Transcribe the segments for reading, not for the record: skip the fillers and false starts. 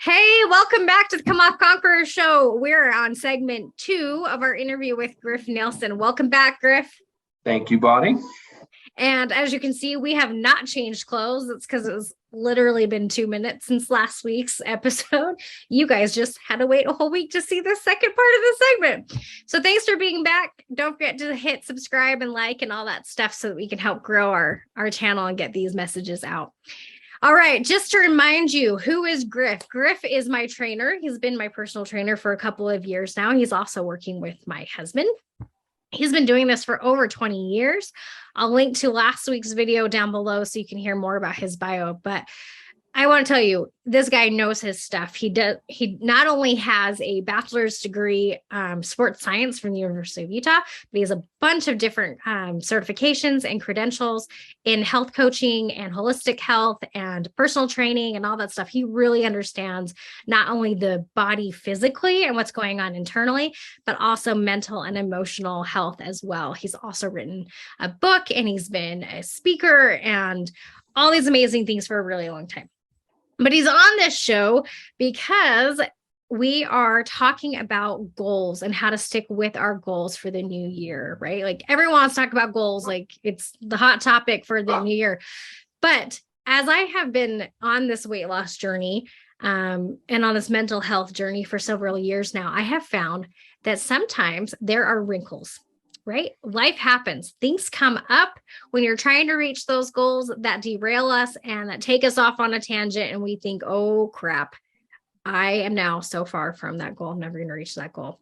Hey, welcome back to the Come Off Conqueror show. We're on segment 2 of our interview with Griff Neilson. Welcome back, Griff. Thank you, Bonnie. And as you can see, we have not changed clothes. It's because it's literally been 2 minutes since last week's episode. You guys just had to wait a whole week to see the second part of the segment. So thanks for being back. Don't forget to hit subscribe and like and all that stuff so that we can help grow our channel and get these messages out. All right, just to remind you, who is Griff? Griff is my trainer. He's been my personal trainer for a couple of years now. He's also working with my husband. He's been doing this for over 20 years. I'll link to last week's video down below so you can hear more about his bio, but I want to tell you, this guy knows his stuff. He not only has a bachelor's degree, sports science from the University of Utah, but he has a bunch of different certifications and credentials in health coaching and holistic health and personal training and all that stuff. He really understands not only the body physically and what's going on internally, but also mental and emotional health as well. He's also written a book and he's been a speaker and all these amazing things for a really long time. But he's on this show because we are talking about goals and how to stick with our goals for the new year, right? Like everyone wants to talk about goals, like it's the hot topic for the new year. But as I have been on this weight loss journey and on this mental health journey for several years now, I have found that sometimes there are wrinkles. Right? Life happens. Things come up when you're trying to reach those goals that derail us and that take us off on a tangent. And we think, oh crap, I am now so far from that goal. I'm never going to reach that goal.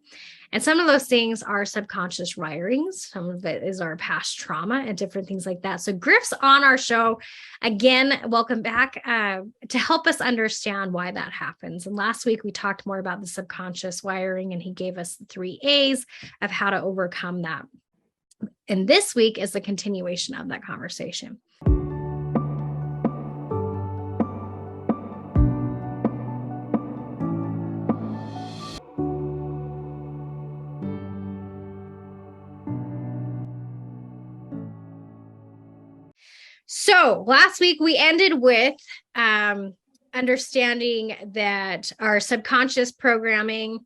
And some of those things are subconscious wirings. Some of it is our past trauma and different things like that. So Griff's on our show. Again, welcome back to help us understand why that happens. And last week we talked more about the subconscious wiring and he gave us 3 A's of how to overcome that. And this week is the continuation of that conversation. So last week we ended with understanding that our subconscious programming,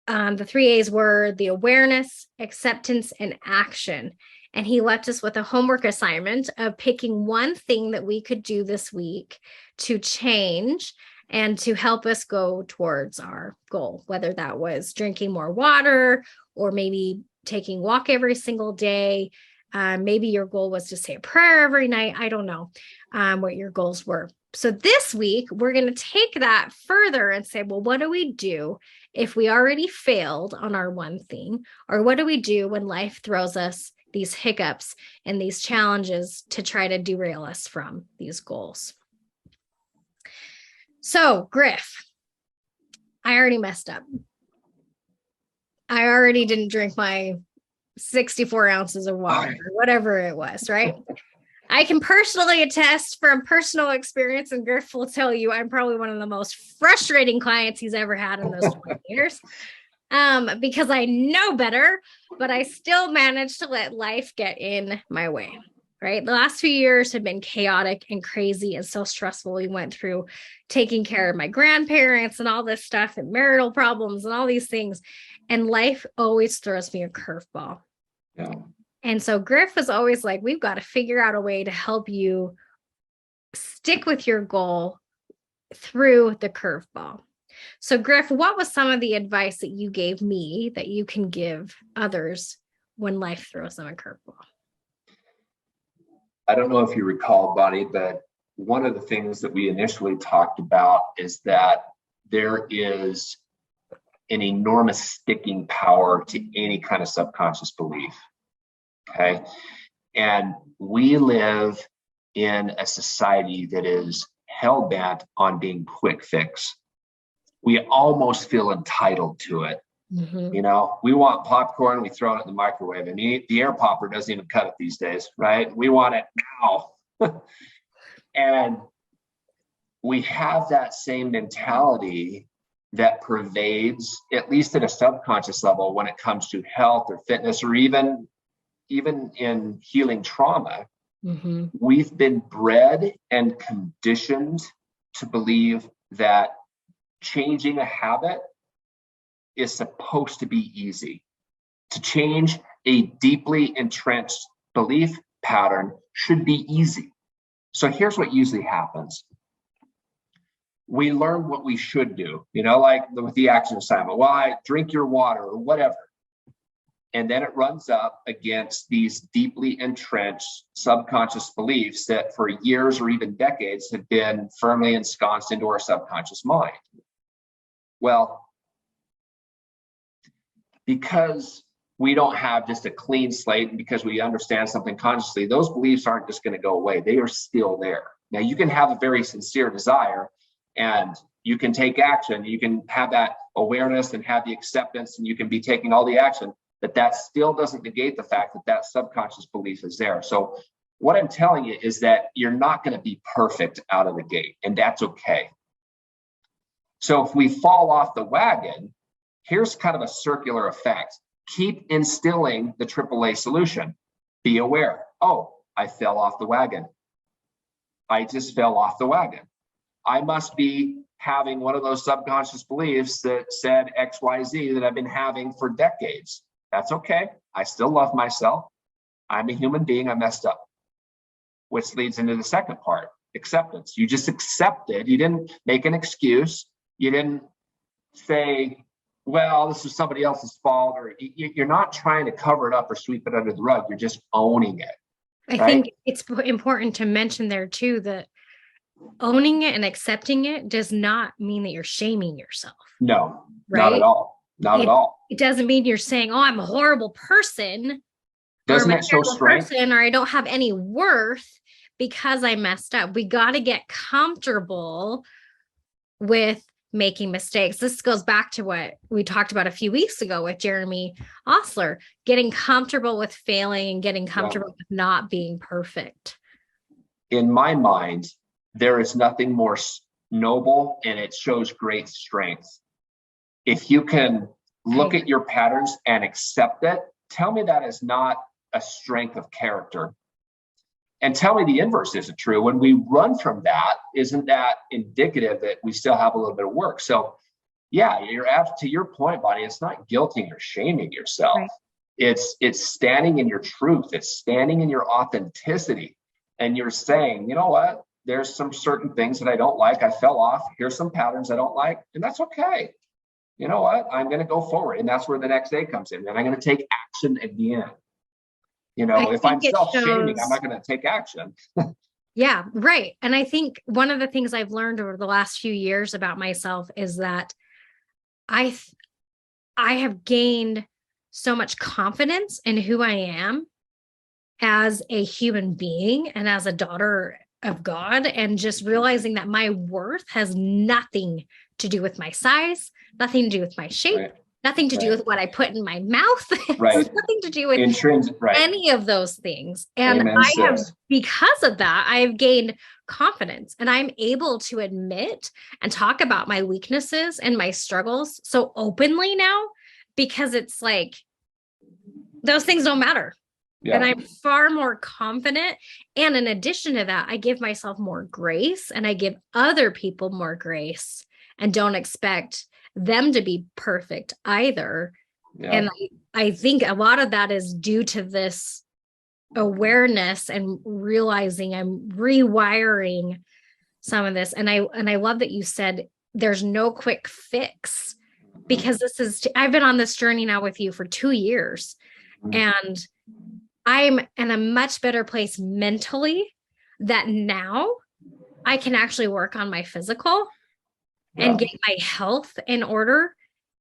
the 3 A's were the awareness, acceptance, and action. And he left us with a homework assignment of picking one thing that we could do this week to change and to help us go towards our goal, whether that was drinking more water or maybe taking a walk every single day. Maybe your goal was to say a prayer every night. I don't know what your goals were. So this week, we're going to take that further and say, well, what do we do if we already failed on our one thing? Or what do we do when life throws us these hiccups and these challenges to try to derail us from these goals? So, Griff, I already messed up. I already didn't drink my 64 ounces of water, or whatever it was, right? I can personally attest from personal experience, and Griff will tell you I'm probably one of the most frustrating clients he's ever had in those 20 years because I know better, but I still managed to let life get in my way, right? The last few years have been chaotic and crazy and so stressful. We went through taking care of my grandparents and all this stuff and marital problems and all these things. And life always throws me a curveball. Yeah. And so Griff was always like, we've got to figure out a way to help you stick with your goal through the curveball. So Griff, what was some of the advice that you gave me that you can give others when life throws them a curveball? I don't know if you recall, Bonnie, but one of the things that we initially talked about is that there is an enormous sticking power to any kind of subconscious belief. Okay. And we live in a society that is hell-bent on being quick fix. We almost feel entitled to it. Mm-hmm. You know, we want popcorn, we throw it in the microwave. I mean, the air popper doesn't even cut it these days, right? We want it now. And we have that same mentality that pervades, at least at a subconscious level, when it comes to health or fitness, or even in healing trauma. Mm-hmm. We've been bred and conditioned to believe that changing a habit is supposed to be easy. To change a deeply entrenched belief pattern should be easy. So here's what usually happens. We learn what we should do, like with the action assignment. Well, I drink your water or whatever. And then it runs up against these deeply entrenched subconscious beliefs that for years or even decades have been firmly ensconced into our subconscious mind. Well, because we don't have just a clean slate and because we understand something consciously, those beliefs aren't just going to go away. They are still there. Now, you can have a very sincere desire and you can take action. You can have that awareness and have the acceptance, and you can be taking all the action, but that still doesn't negate the fact that that subconscious belief is there. So what I'm telling you is that you're not going to be perfect out of the gate, and that's okay. So if we fall off the wagon, here's kind of a circular effect. Keep instilling the AAA solution. Be aware. Oh, I fell off the wagon. I just fell off the wagon. I must be having one of those subconscious beliefs that said XYZ that I've been having for decades. That's okay. I still love myself. I'm a human being. I messed up. Which leads into the second part, acceptance. You just accepted. You didn't make an excuse. You didn't say, well, this is somebody else's fault, or you're not trying to cover it up or sweep it under the rug. You're just owning it. I think it's important to mention there too that owning it and accepting it does not mean that you're shaming yourself. No, right? Not at all. Not at all. It doesn't mean you're saying, oh, I'm a horrible person. Doesn't it show strength? Or I don't have any worth because I messed up. We got to get comfortable with making mistakes. This goes back to what we talked about a few weeks ago with Jeremy Osler, getting comfortable with failing and getting comfortable with not being perfect. In my mind, there is nothing more noble, and it shows great strength. If you can look at your patterns and accept it, tell me that is not a strength of character. And tell me the inverse isn't true. When we run from that, isn't that indicative that we still have a little bit of work? So yeah, to your point, Bonnie, it's not guilting or shaming yourself. Right. It's standing in your truth. It's standing in your authenticity. And you're saying, you know what? There's some certain things that I don't like. I fell off. Here's some patterns I don't like. And that's okay. You know what? I'm going to go forward. And that's where the next day comes in. And I'm going to take action at the end. If I'm self-shaming, I'm not going to take action. Yeah, right. And I think one of the things I've learned over the last few years about myself is that I have gained so much confidence in who I am as a human being and as a daughter of God, and just realizing that my worth has nothing to do with my size, nothing to do with my shape, right. Nothing to do with what I put in my mouth. Right. Nothing to do with any of those things. And Amen, because of that, I have gained confidence, and I'm able to admit and talk about my weaknesses and my struggles so openly now, because it's like, those things don't matter. Yeah. And I'm far more confident. And in addition to that, I give myself more grace, and I give other people more grace, and don't expect them to be perfect either. Yeah. And I think a lot of that is due to this awareness and realizing I'm rewiring some of this. And I love that you said there's no quick fix, because I've been on this journey now with you for 2 years, and I'm in a much better place mentally, that now I can actually work on my physical and get my health in order.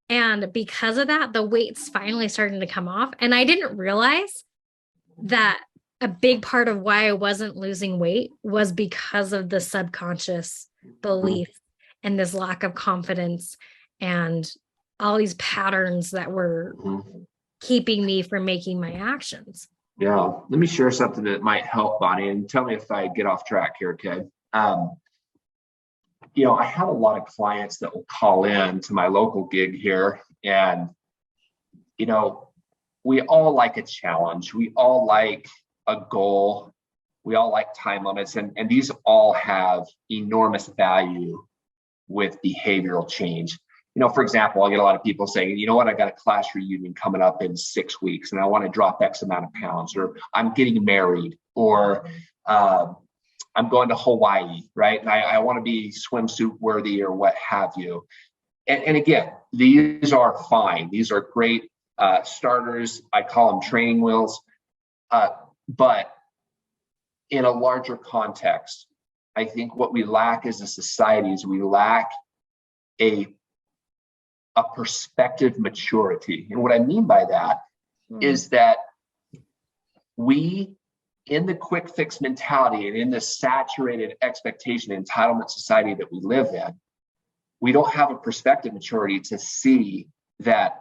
And because of that, the weight's finally starting to come off. And I didn't realize that a big part of why I wasn't losing weight was because of the subconscious belief and this lack of confidence and all these patterns that were keeping me from making my actions. Yeah. Let me share something that might help, Bonnie, and tell me if I get off track here, okay? I have a lot of clients that will call in to my local gig here, and, we all like a challenge. We all like a goal. We all like time limits, and these all have enormous value with behavioral change. For example, I'll get a lot of people saying, you know what, I got a class reunion coming up in 6 weeks and I want to drop X amount of pounds, or I'm getting married, or I'm going to Hawaii, right? And I want to be swimsuit worthy or what have you. And again, these are fine. These are great starters. I call them training wheels. But in a larger context, I think what we lack as a society is we lack a perspective maturity. And what I mean by that is that we, in the quick fix mentality and in the saturated expectation entitlement society that we live in, we don't have a perspective maturity to see that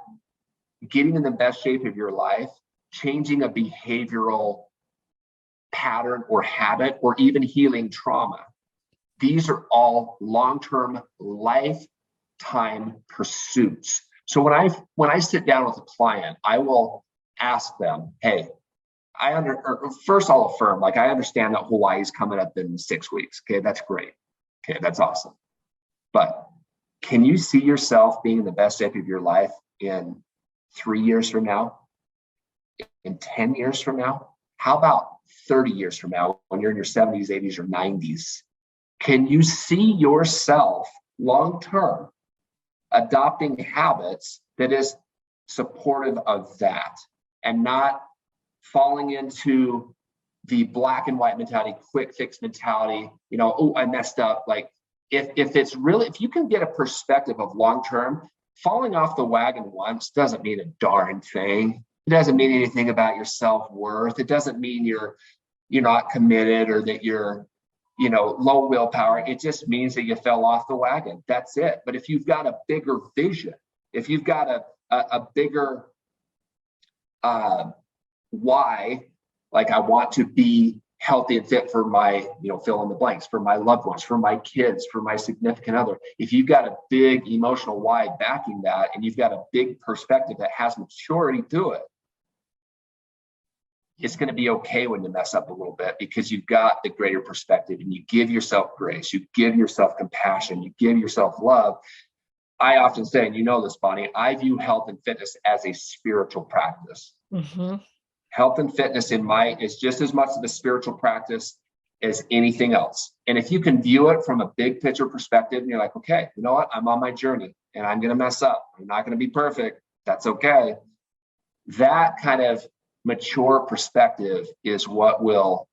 getting in the best shape of your life, changing a behavioral pattern or habit, or even healing trauma, these are all long-term lifetime pursuits. So when I sit down with a client, I will ask them, hey, first I'll affirm, like, I understand that Hawaii is coming up in 6 weeks. Okay, that's great. Okay, that's awesome. But can you see yourself being in the best shape of your life in 3 years from now? In 10 years from now? How about 30 years from now, when you're in your 70s, 80s, or 90s? Can you see yourself long-term adopting habits that is supportive of that, and not falling into the black and white mentality, quick fix mentality, oh, I messed up. Like, if you can get a perspective of long-term, falling off the wagon once doesn't mean a darn thing. It doesn't mean anything about your self-worth. It doesn't mean you're not committed, or that you're, low willpower. It just means that you fell off the wagon. That's it. But if you've got a bigger vision, if you've got a bigger why, like, I want to be healthy and fit for my, fill in the blanks, for my loved ones, for my kids, for my significant other. If you've got a big emotional why backing that, and you've got a big perspective that has maturity to it, it's going to be okay when you mess up a little bit, because you've got the greater perspective, and you give yourself grace, you give yourself compassion, you give yourself love. I often say, and you know this, Bonnie, I view health and fitness as a spiritual practice. Mm-hmm. Health and fitness is just as much of a spiritual practice as anything else. And if you can view it from a big picture perspective, and you're like, okay, you know what? I'm on my journey and I'm going to mess up. I'm not going to be perfect. That's okay. That kind of mature perspective is what will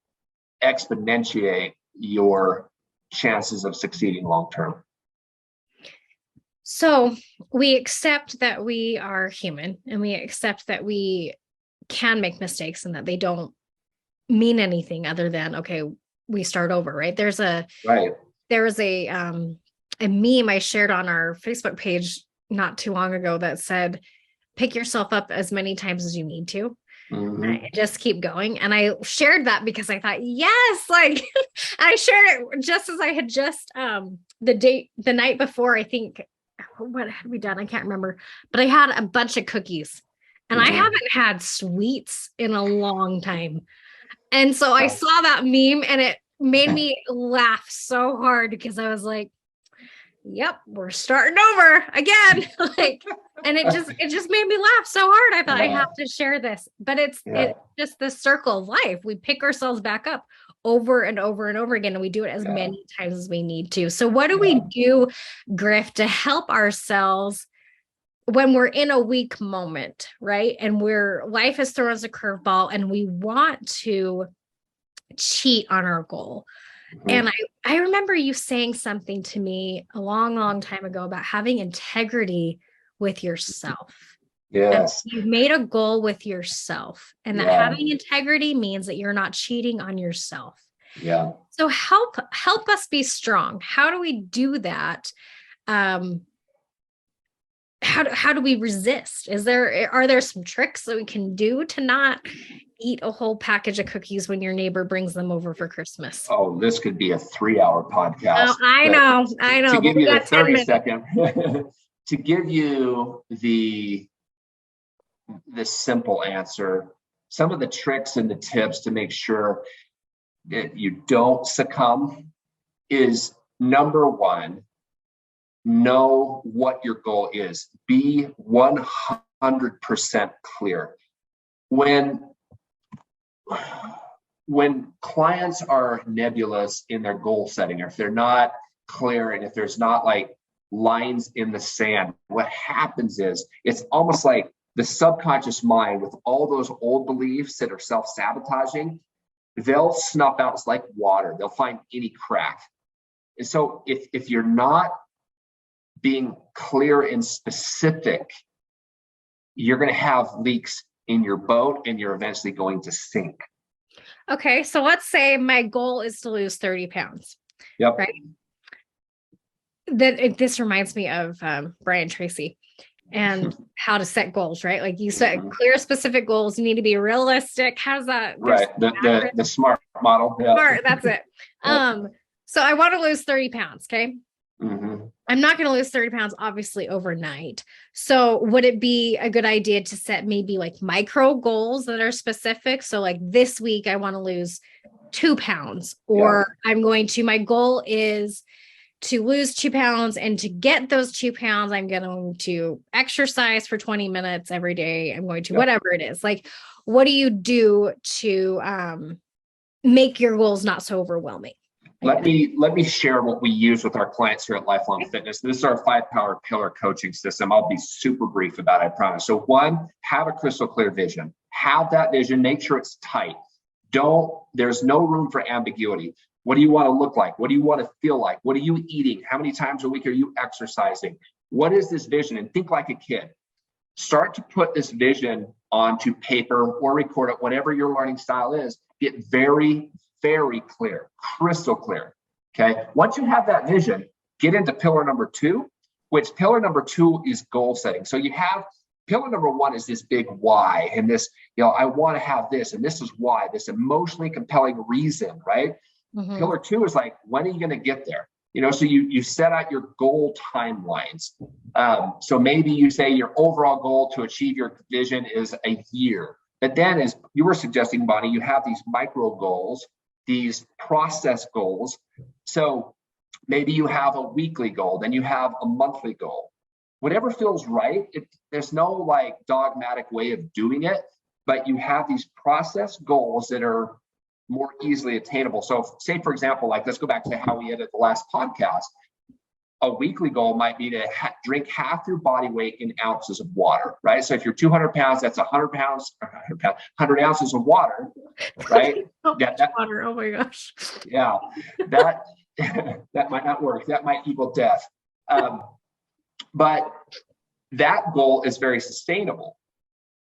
exponentiate your chances of succeeding long-term. So we accept that we are human, and we accept that we can make mistakes, and that they don't mean anything other than, okay, we start over, right? There was a meme I shared on our Facebook page not too long ago that said, pick yourself up as many times as you need to. Mm-hmm. Just keep going. And I shared that because I thought, yes, like I shared it just as I had just the night before, I think, what had we done? I can't remember, but I had a bunch of cookies, and I haven't had sweets in a long time. And so I saw that meme, and it made me laugh so hard, because I was like, yep, we're starting over again. And it just made me laugh so hard. I thought, I have to share this. But it's just the circle of life. We pick ourselves back up over and over and over again, and we do it as many times as we need to. So what do we do, Griff, to help ourselves when we're in a weak moment, right? And life has thrown us a curveball, and we want to cheat on our goal. Mm-hmm. And I remember you saying something to me a long, long time ago about having integrity with yourself. Yes. And you've made a goal with yourself, and that having integrity means that you're not cheating on yourself. Yeah. So help us be strong. How do we do that? How do we resist? Are there some tricks that we can do to not eat a whole package of cookies when your neighbor brings them over for Christmas? Oh, this could be a 3-hour podcast. Oh, I know. To give you the 30-second, to give you the simple answer, some of the tricks and the tips to make sure that you don't succumb is, number one, know what your goal is. Be 100% clear. When clients are nebulous in their goal setting, or if they're not clear, and if there's not like lines in the sand, what happens is it's almost like the subconscious mind, with all those old beliefs that are self-sabotaging, they'll snuff out. It's like water. They'll find any crack. And so if you're not being clear and specific, you're going to have leaks in your boat, and you're eventually going to sink. Okay, so let's say my goal is to lose 30 pounds. Yep. Right. This reminds me of Brian Tracy and how to set goals, right? Like you set clear, specific goals. You need to be realistic. How's that? Right. The SMART model. Yeah. SMART, that's it. Yep. So I want to lose 30 pounds. Okay. Mm-hmm. I'm not going to lose 30 pounds, obviously, overnight. So would it be a good idea to set maybe like micro goals that are specific? So like this week, I want to lose 2 pounds, or my goal is to lose 2 pounds. And to get those 2 pounds, I'm going to exercise for 20 minutes every day. I'm going to whatever it is. Like, what do you do to make your goals not so overwhelming? Let me share what we use with our clients here at Lifelong Fitness. This is our 5-power pillar coaching system. I'll be super brief about it, I promise. So 1, have a crystal clear vision. Have that vision. Make sure it's tight. There's no room for ambiguity. What do you want to look like? What do you want to feel like? What are you eating? How many times a week are you exercising? What is this vision? And think like a kid. Start to put this vision onto paper or record it, whatever your learning style is. Get very, very clear, crystal clear. Okay. Once you have that vision, get into pillar number 2, which pillar number 2 is goal setting. So you have pillar number 1 is this big why, and this, I want to have this, and this is why, this emotionally compelling reason, right? Mm-hmm. Pillar 2 is like, when are you going to get there? So you set out your goal timelines. So maybe you say your overall goal to achieve your vision is a year. But then, as you were suggesting, Bonnie, you have these micro goals, these process goals. So maybe you have a weekly goal, then you have a monthly goal. Whatever feels right. There's no like dogmatic way of doing it, but you have these process goals that are more easily attainable. So say, for example, like let's go back to how we ended the last podcast. A weekly goal might be to drink half your body weight in ounces of water, right? So if you're 200 pounds, that's 100 ounces of water, right? Water. Oh my gosh. Yeah, that might not work. That might equal death. But that goal is very sustainable,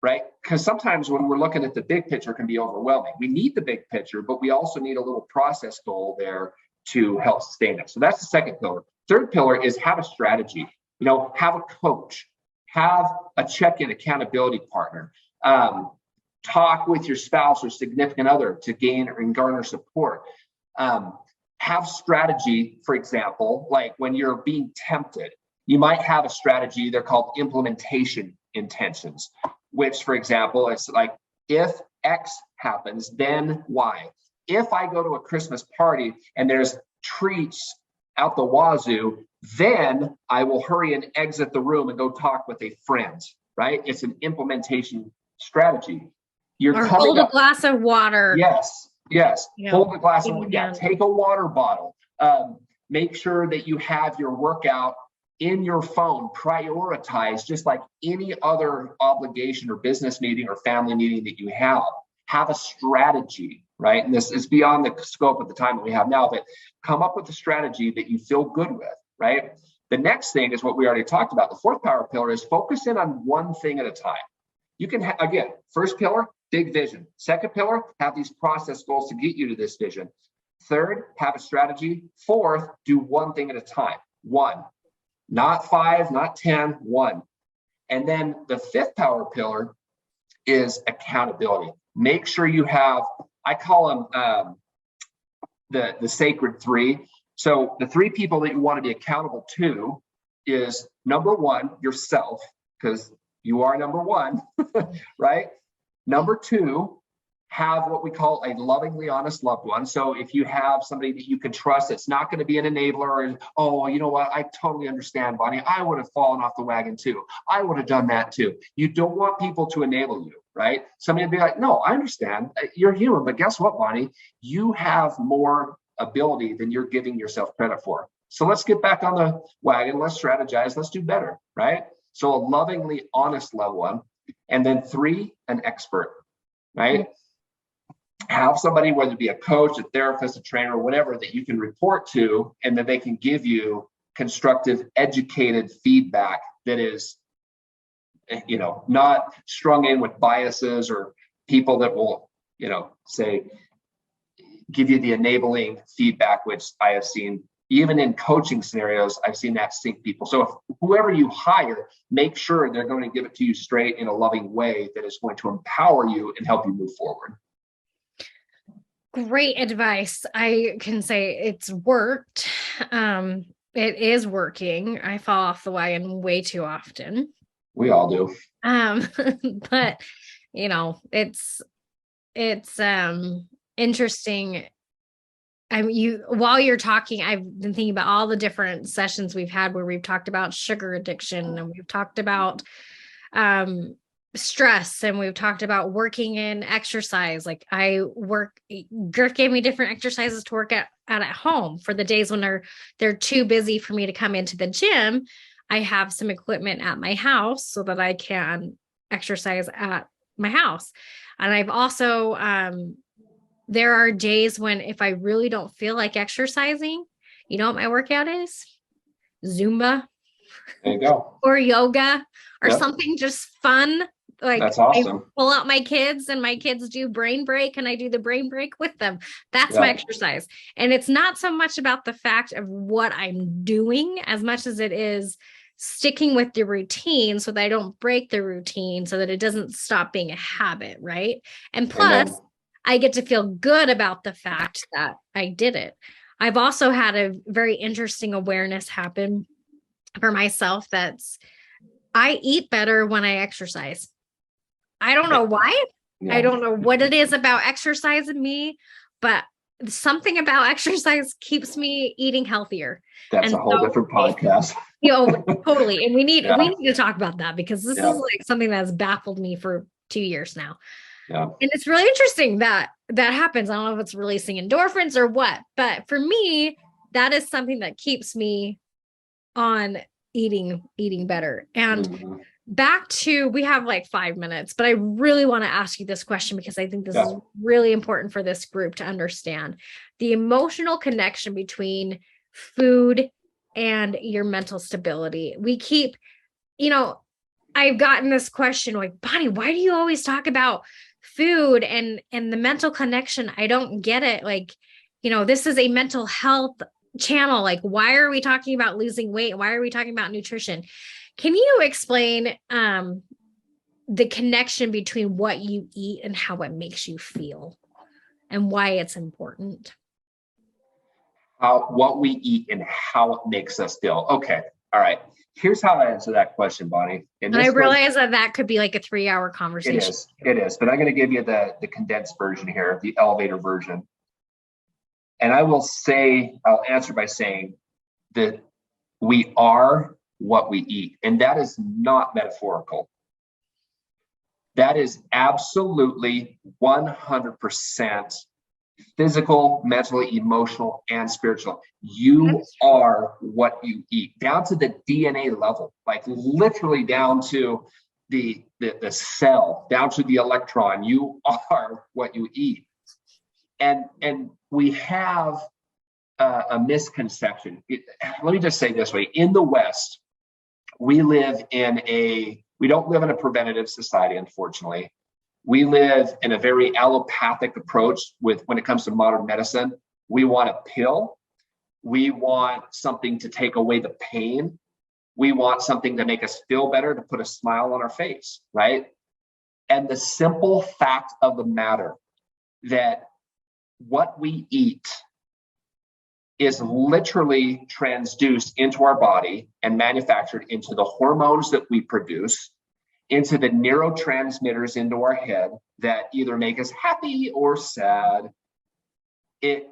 right? Because sometimes when we're looking at the big picture, it can be overwhelming. We need the big picture, but we also need a little process goal there to help sustain it. So that's the second pillar. Third pillar is have a strategy, have a coach, have a check-in accountability partner, talk with your spouse or significant other to gain and garner support. Have strategy, for example, like when you're being tempted, you might have a strategy. They're called implementation intentions, which, for example, it's like, if X happens, then Y. If I go to a Christmas party and there's treats out the wazoo, then I will hurry and exit the room and go talk with a friend, right? It's an implementation strategy. Hold a glass of water. Yes. Hold a glass of water. Yeah, take a water bottle. Make sure that you have your workout in your phone, prioritize, just like any other obligation or business meeting or family meeting that you have. Have a strategy, right? And this is beyond the scope of the time that we have now, but come up with a strategy that you feel good with, right? The next thing is what we already talked about. The 4th power pillar is focus in on one thing at a time. You can, again, first pillar, big vision. Second pillar, have these process goals to get you to this vision. Third, have a strategy. 4th, do one thing at a time. 1, not 5, not 10, 1. And then the 5th power pillar is accountability. Make sure you have, I call them the sacred 3. So the 3 people that you want to be accountable to is number 1, yourself, because you are number 1, right? Number 2, have what we call a lovingly honest loved one. So if you have somebody that you can trust, it's not going to be an enabler or, oh, you know what, I totally understand, Bonnie. I would have fallen off the wagon too. I would have done that too. You don't want people to enable you, right? Somebody would be like, no, I understand. You're human, but guess what, Bonnie? You have more ability than you're giving yourself credit for. So let's get back on the wagon. Let's strategize. Let's do better, right? So a lovingly honest loved one. And then 3, an expert, right? Have somebody, whether it be a coach, a therapist, a trainer, whatever, that you can report to, and that they can give you constructive, educated feedback that is, not strung in with biases or people that will, say, give you the enabling feedback, which I have seen even in coaching scenarios. I've seen that sink people. So if whoever you hire, make sure they're going to give it to you straight in a loving way that is going to empower you and help you move forward. Great advice. I can say it's worked. It is working. I fall off the wagon way too often. We all do. But it's interesting. While you're talking, I've been thinking about all the different sessions we've had where we've talked about sugar addiction, and we've talked about stress, and we've talked about working in exercise. Like Griff gave me different exercises to work at home for the days when they're too busy for me to come into the gym. I have some equipment at my house so that I can exercise at my house. And I've also, there are days when if I really don't feel like exercising, you know what my workout is? Zumba. There you go. Or yoga or something just fun. Like, that's awesome. I pull out my kids and my kids do brain break and I do the brain break with them. That's my exercise. And it's not so much about the fact of what I'm doing as much as it is sticking with the routine so that I don't break the routine, so that it doesn't stop being a habit. Right. And plus, I get to feel good about the fact that I did it. I've also had a very interesting awareness happen for myself. I eat better when I exercise. I don't know why. I don't know what it is about exercise in me, but something about exercise keeps me eating healthier. That's a whole different podcast. Totally. And we need to talk about that, because this is like something that's baffled me for 2 years now. Yeah. And it's really interesting that happens. I don't know if it's releasing endorphins or what, but for me, that is something that keeps me on eating better. And back to, we have like 5 minutes, but I really want to ask you this question because I think this is really important for this group to understand the emotional connection between food and your mental stability. We keep, I've gotten this question like, Bonnie, why do you always talk about food and the mental connection? I don't get it. Like, this is a mental health channel. Like, why are we talking about losing weight? Why are we talking about nutrition? Can you explain the connection between what you eat and how it makes you feel and why it's important? What we eat and how it makes us feel. Okay. All right. Here's how I answer that question, Bonnie. And I realize that could be like a 3-hour conversation. It is. But I'm going to give you the condensed version here, the elevator version. And I'll answer by saying that we are what we eat. And that is not metaphorical. That is absolutely 100% physical, mentally, emotional, and spiritual. You are what you eat, down to the DNA level, like literally down to the cell, down to the electron. You are what you eat. And we have a misconception. Let me just say this way. In the West, we don't live in a preventative society, unfortunately. We live in a very allopathic approach when it comes to modern medicine. We want a pill. We want something to take away the pain. We want something to make us feel better, to put a smile on our face, right? And the simple fact of the matter that what we eat is literally transduced into our body and manufactured into the hormones that we produce. into the neurotransmitters into our head that either make us happy or sad. It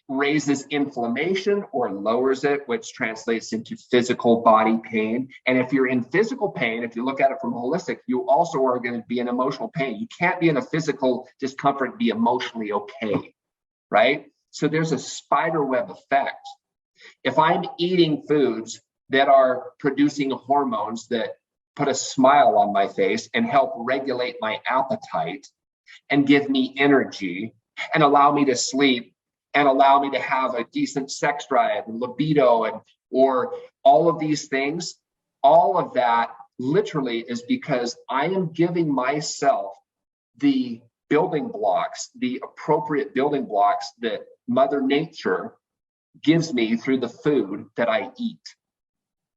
raises inflammation or lowers it, which translates into physical body pain. And if you're in physical pain, if you look at it from holistic, you also are going to be in emotional pain. You can't be in a physical discomfort and be emotionally okay, right? So there's a spider web effect. If I'm eating foods that are producing hormones that put a smile on my face and help regulate my appetite and give me energy and allow me to sleep and allow me to have a decent sex drive and libido and or all of these things, all of that literally is because I am giving myself the building blocks, the appropriate building blocks that Mother Nature gives me through the food that I eat.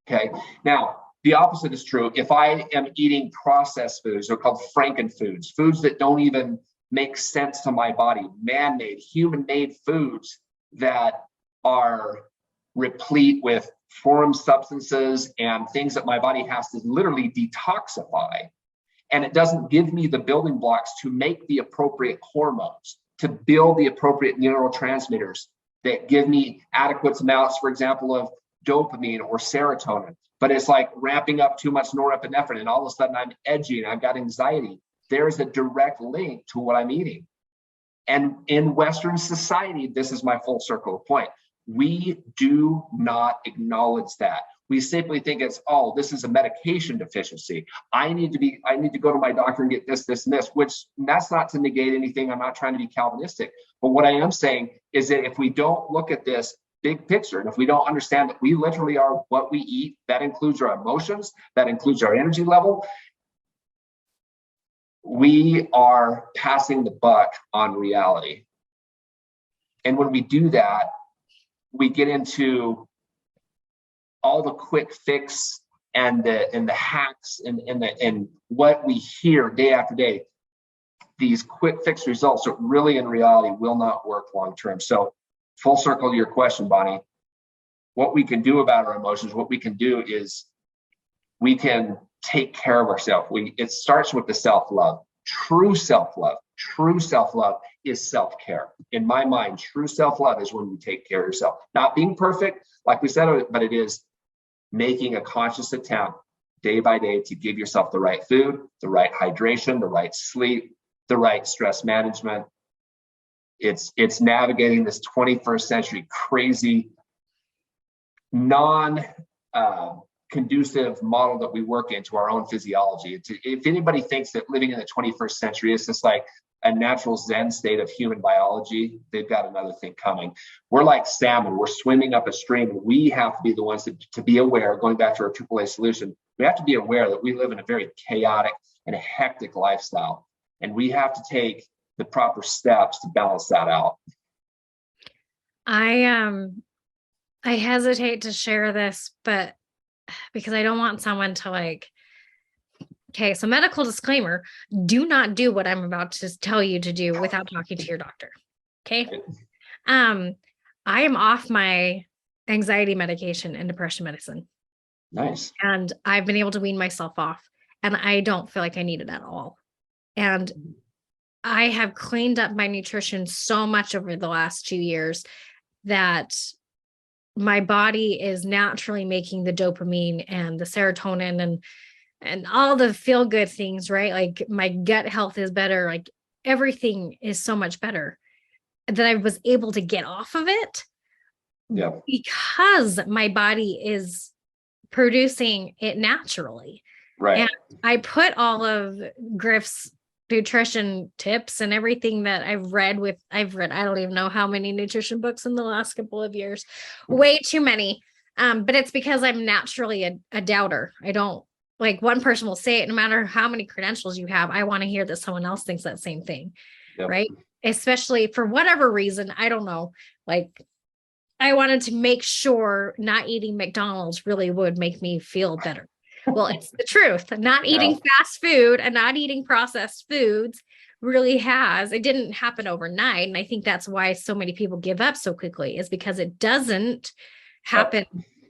Okay. Now, the opposite is true. If I am eating processed foods, they're called frankenfoods, foods that don't even make sense to my body, man-made, human-made foods that are replete with foreign substances and things that my body has to literally detoxify. And it doesn't give me the building blocks to make the appropriate hormones, to build the appropriate neurotransmitters that give me adequate amounts, for example, of dopamine or serotonin. But it's like ramping up too much norepinephrine and all of a sudden I'm edgy and I've got anxiety. There's a direct link to what I'm eating. And in Western society, this is my full circle point. We do not acknowledge that. We simply think it's, oh, this is a medication deficiency. I need to go to my doctor and get this, this, and this, which that's not to negate anything. I'm not trying to be Calvinistic. But what I am saying is that if we don't look at this big picture, and if we don't understand that we literally are what we eat, that includes our emotions, that includes our energy level, we are passing the buck on reality. And when we do that, we get into all the quick fix and the hacks and what we hear day after day. These quick fix results that really in reality will not work long term. So full circle to your question, Bonnie, what we can do about our emotions, what we can do is we can take care of ourselves. It starts with the self-love. True self-love is self-care. In my mind, true self-love is when you take care of yourself. Not being perfect, like we said, but it is making a conscious attempt day by day to give yourself the right food, the right hydration, the right sleep, the right stress management. It's navigating this 21st century crazy, conducive model that we work into our own physiology. If anybody thinks that living in the 21st century is just like a natural Zen state of human biology, they've got another thing coming. We're like salmon. We're swimming up a stream, and we have to be the ones to be aware, going back to our AAA solution, we have to be aware that we live in a very chaotic and a hectic lifestyle, and we have to take the proper steps to balance that out. I hesitate to share this, but because I don't want someone to okay, so medical disclaimer, do not do what I'm about to tell you to do without talking to your doctor. Okay. I am off my anxiety medication and depression medicine. Nice. And I've been able to wean myself off, and I don't feel like I need it at all. And I have cleaned up my nutrition so much over the last 2 years that my body is naturally making the dopamine and the serotonin and all the feel good things, right? Like my gut health is better. Like everything is so much better that I was able to get off of it. Yeah. Because my body is producing it naturally. Right. And I put all of Griff's nutrition tips and everything that I've read, I don't even know how many nutrition books in the last couple of years, way too many. But it's because I'm naturally a doubter. I don't, like, one person will say it, no matter how many credentials you have, I want to hear that someone else thinks that same thing. Yep. Right. Especially for whatever reason, I don't know, like I wanted to make sure not eating McDonald's really would make me feel better. Well, it's the truth. Not eating fast food and not eating processed foods really it didn't happen overnight. And I think that's why so many people give up so quickly, is because it doesn't happen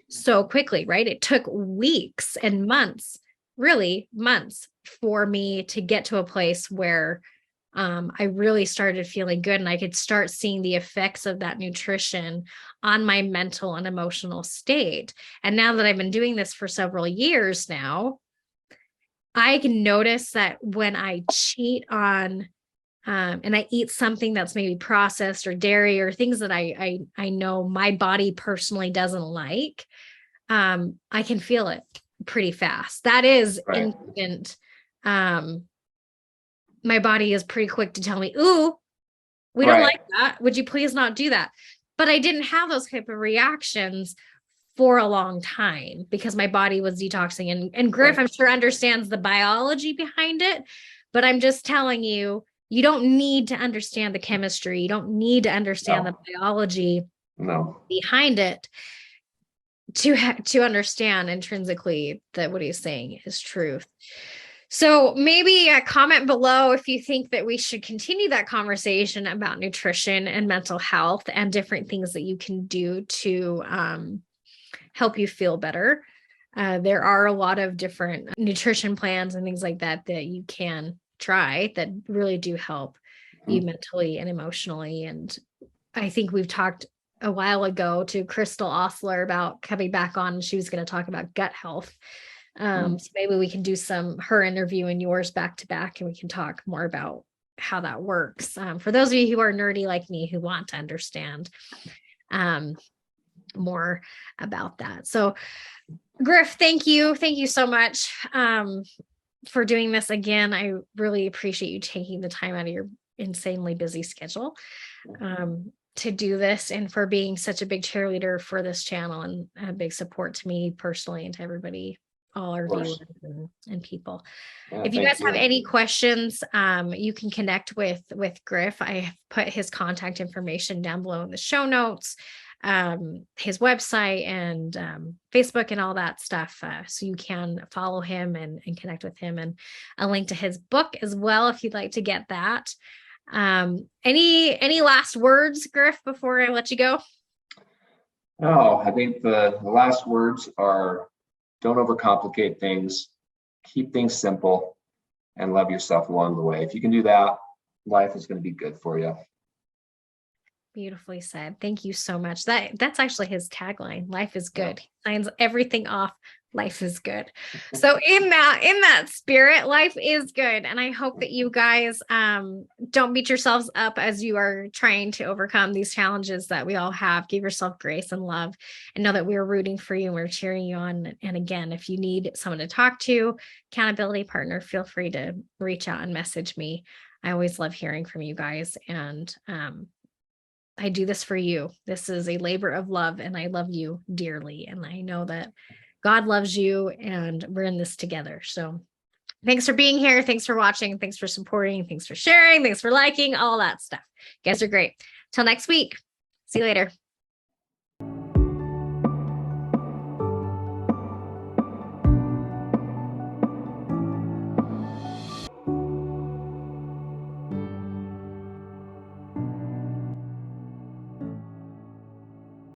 so quickly, right? It took weeks and months really months for me to get to a place where I really started feeling good and I could start seeing the effects of that nutrition on my mental and emotional state. And now that I've been doing this for several years now, I can notice that when I cheat on and I eat something that's maybe processed or dairy or things that I know my body personally doesn't like, I can feel it pretty fast. That is Right. instant. My body is pretty quick to tell me, ooh, we don't Right. like that. Would you please not do that? But I didn't have those type of reactions for a long time because my body was detoxing. And Griff, Right. I'm sure, understands the biology behind it. But I'm just telling you, you don't need to understand the chemistry. You don't need to understand the No. biology No. behind it to understand intrinsically that what he's saying is truth. So maybe a comment below if you think that we should continue that conversation about nutrition and mental health and different things that you can do to help you feel better. There are a lot of different nutrition plans and things like that that you can try that really do help you mentally and emotionally. And I think we've talked a while ago to Crystal Osler about coming back on, and she was going to talk about gut health. So maybe we can do her interview and yours back to back, and we can talk more about how that works. For those of you who are nerdy like me, who want to understand more about that. So Griff, thank you. Thank you so much for doing this again. I really appreciate you taking the time out of your insanely busy schedule to do this and for being such a big cheerleader for this channel and a big support to me personally and to everybody, all our viewers and people. Yeah, if you guys have any questions, you can connect with Griff. I have put his contact information down below in the show notes, his website and Facebook and all that stuff. So you can follow him and connect with him, and a link to his book as well if you'd like to get that. Any last words, Griff, before I let you go? No, I think the last words are don't overcomplicate things, keep things simple, and love yourself along the way. If you can do that, life is going to be good for you. Beautifully said. Thank you so much. That's actually his tagline. Life is good. He signs everything off. Life is good. So in that spirit, life is good. And I hope that you guys don't beat yourselves up as you are trying to overcome these challenges that we all have. Give yourself grace and love, and know that we are rooting for you and we're cheering you on. And again, if you need someone to talk to, accountability partner, feel free to reach out and message me. I always love hearing from you guys. And I do this for you. This is a labor of love, and I love you dearly. And I know that God loves you, and we're in this together. So thanks for being here. Thanks for watching. Thanks for supporting. Thanks for sharing. Thanks for liking, all that stuff. You guys are great. Till next week. See you later.